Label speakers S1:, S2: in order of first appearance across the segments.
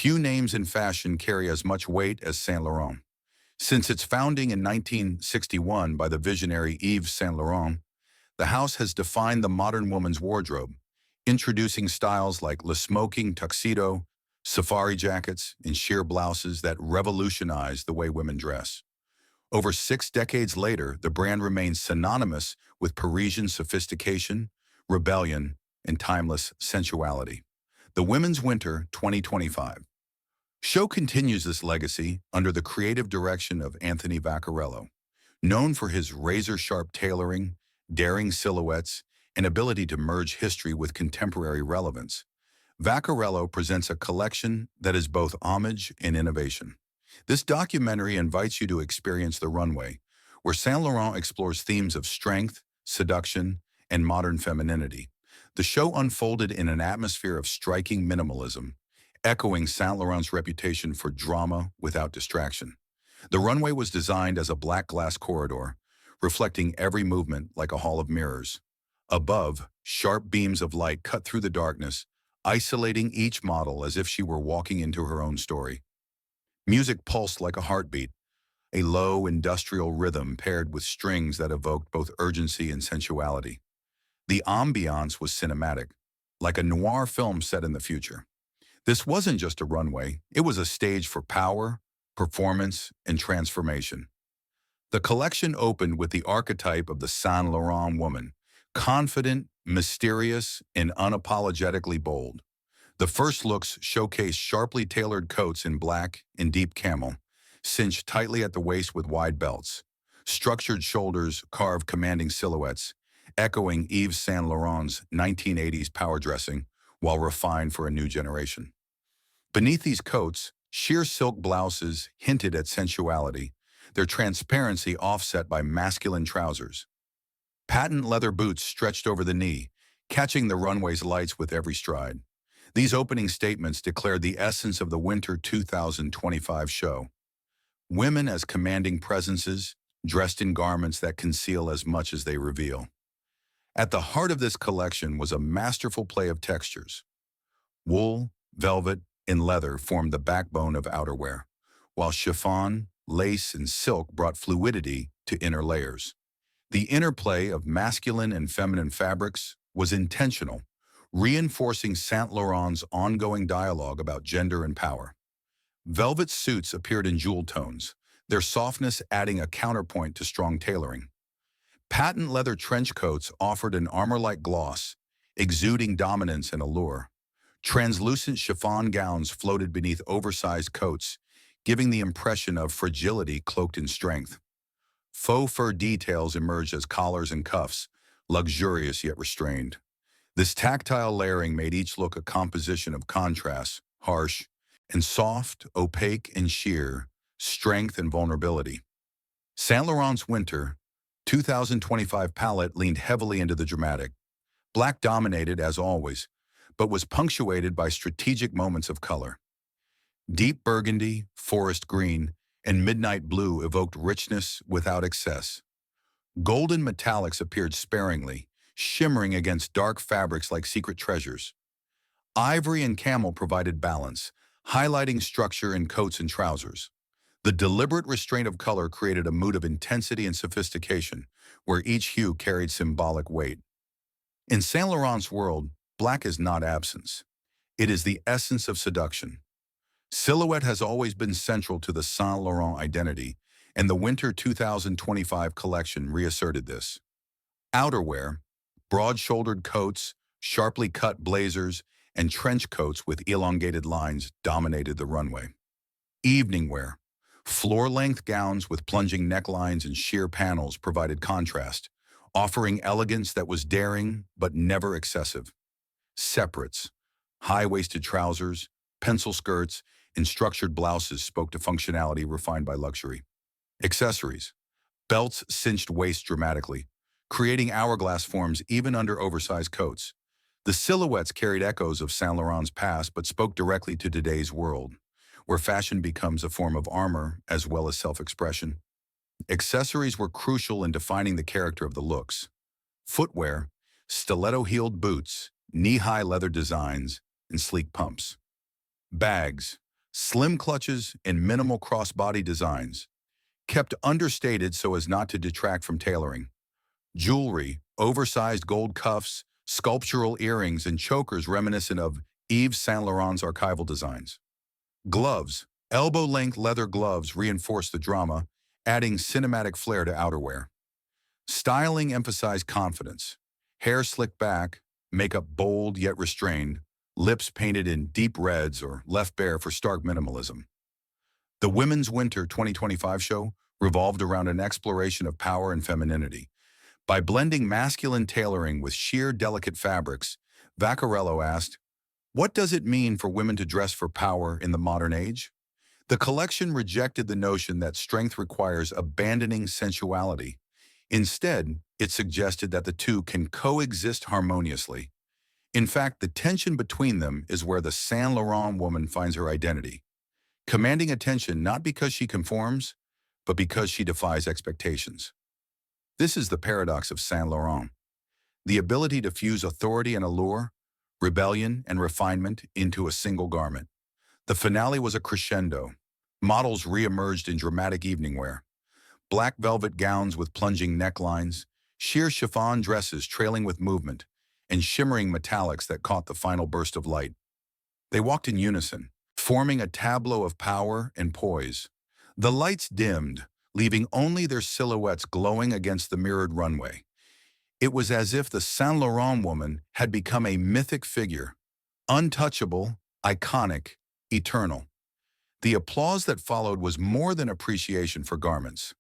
S1: Few names in fashion carry as much weight as Saint Laurent. Since its founding in 1961 by the visionary Yves Saint Laurent, the house has defined the modern woman's wardrobe, introducing styles like le smoking tuxedo, safari jackets, and sheer blouses that revolutionize the way women dress. Over 6 decades later, the brand remains synonymous with Parisian sophistication, rebellion, and timeless sensuality. The Women's Winter 2025 show continues this legacy under the creative direction of Anthony Vaccarello, known for his razor-sharp tailoring, daring silhouettes, and ability to merge history with contemporary relevance. Vaccarello presents a collection that is both homage and innovation. This documentary invites you to experience the runway, where Saint Laurent explores themes of strength, seduction, and modern femininity. The show unfolded in an atmosphere of striking minimalism, echoing Saint Laurent's reputation for drama without distraction. The runway was designed as a black glass corridor, reflecting every movement like a hall of mirrors. Above, sharp beams of light cut through the darkness, isolating each model as if she were walking into her own story. Music pulsed like a heartbeat, a low industrial rhythm paired with strings that evoked both urgency and sensuality. The ambiance was cinematic, like a noir film set in the future. This wasn't just a runway, it was a stage for power, performance, and transformation. The collection opened with the archetype of the Saint Laurent woman, confident, mysterious, and unapologetically bold. The first looks showcased sharply tailored coats in black and deep camel, cinched tightly at the waist with wide belts. Structured shoulders carved commanding silhouettes, echoing Yves Saint Laurent's 1980s power dressing, while refined for a new generation. Beneath these coats, sheer silk blouses hinted at sensuality, their transparency offset by masculine trousers. Patent leather boots stretched over the knee, catching the runway's lights with every stride. These opening statements declared the essence of the Winter 2025 show. Women as commanding presences, dressed in garments that conceal as much as they reveal. At the heart of this collection was a masterful play of textures. Wool, velvet, and leather formed the backbone of outerwear, while chiffon, lace, and silk brought fluidity to inner layers. The interplay of masculine and feminine fabrics was intentional, reinforcing Saint Laurent's ongoing dialogue about gender and power. Velvet suits appeared in jewel tones, their softness adding a counterpoint to strong tailoring. Patent leather trench coats offered an armor-like gloss, exuding dominance and allure. Translucent chiffon gowns floated beneath oversized coats, giving the impression of fragility cloaked in strength. Faux fur details emerged as collars and cuffs, luxurious yet restrained. This tactile layering made each look a composition of contrasts, harsh and soft, opaque and sheer, strength and vulnerability. Saint Laurent's Winter 2025 palette leaned heavily into the dramatic. Black dominated, as always, but was punctuated by strategic moments of color. Deep burgundy, forest green, and midnight blue evoked richness without excess. Golden metallics appeared sparingly, shimmering against dark fabrics like secret treasures. Ivory and camel provided balance, highlighting structure in coats and trousers. The deliberate restraint of color created a mood of intensity and sophistication, where each hue carried symbolic weight. In Saint Laurent's world, black is not absence. It is the essence of seduction. Silhouette has always been central to the Saint Laurent identity, and the Winter 2025 collection reasserted this. Outerwear, broad-shouldered coats, sharply cut blazers, and trench coats with elongated lines dominated the runway. Evening wear, floor-length gowns with plunging necklines and sheer panels provided contrast, offering elegance that was daring but never excessive. Separates, high-waisted trousers, pencil skirts, and structured blouses spoke to functionality refined by luxury. Accessories, belts cinched waists dramatically, creating hourglass forms even under oversized coats. The silhouettes carried echoes of Saint Laurent's past but spoke directly to today's world, where fashion becomes a form of armor as well as self-expression. Accessories were crucial in defining the character of the looks. Footwear, stiletto-heeled boots, knee-high leather designs, and sleek pumps. Bags, Slim clutches and minimal crossbody designs, kept understated so as not to detract from tailoring. Jewelry, oversized gold cuffs, sculptural earrings, and chokers reminiscent of Yves Saint Laurent's archival designs. Gloves, elbow-length leather gloves reinforce the drama, adding cinematic flair to outerwear. Styling emphasized confidence. Hair slicked back, makeup bold yet restrained, lips painted in deep reds or left bare for stark minimalism. The Women's Winter 2025 show revolved around an exploration of power and femininity. By blending masculine tailoring with sheer, delicate fabrics, Vaccarello asked, "What does it mean for women to dress for power in the modern age?" The collection rejected the notion that strength requires abandoning sensuality. Instead, it suggested that the two can coexist harmoniously. In fact, the tension between them is where the Saint Laurent woman finds her identity, commanding attention not because she conforms, but because she defies expectations. This is the paradox of Saint Laurent, the ability to fuse authority and allure, rebellion and refinement into a single garment. The finale was a crescendo. Models re-emerged in dramatic evening wear. Black velvet gowns with plunging necklines, sheer chiffon dresses trailing with movement, and shimmering metallics that caught the final burst of light. They walked in unison, forming a tableau of power and poise. The lights dimmed, leaving only their silhouettes glowing against the mirrored runway. It was as if the Saint Laurent woman had become a mythic figure, untouchable, iconic, eternal. The applause that followed was more than appreciation for garments.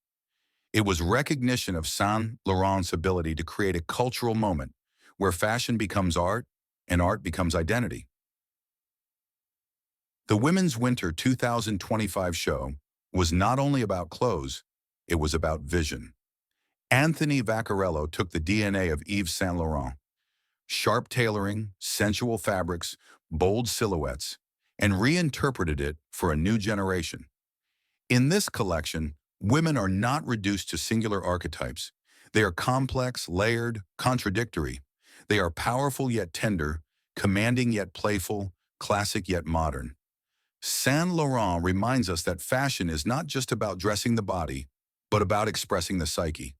S1: It was recognition of Saint Laurent's ability to create a cultural moment where fashion becomes art and art becomes identity. The Women's Winter 2025 show was not only about clothes, it was about vision. Anthony Vaccarello took the DNA of Yves Saint Laurent, sharp tailoring, sensual fabrics, bold silhouettes, and reinterpreted it for a new generation. In this collection, women are not reduced to singular archetypes. They are complex, layered, contradictory. They are powerful yet tender, commanding yet playful, classic yet modern. Saint Laurent reminds us that fashion is not just about dressing the body, but about expressing the psyche.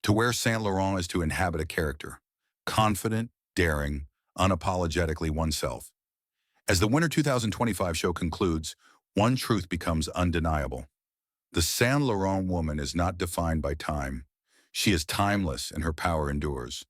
S1: To wear Saint Laurent is to inhabit a character, confident, daring, unapologetically oneself. As the Winter 2025 show concludes, one truth becomes undeniable. The Saint Laurent woman is not defined by time. She is timeless and her power endures.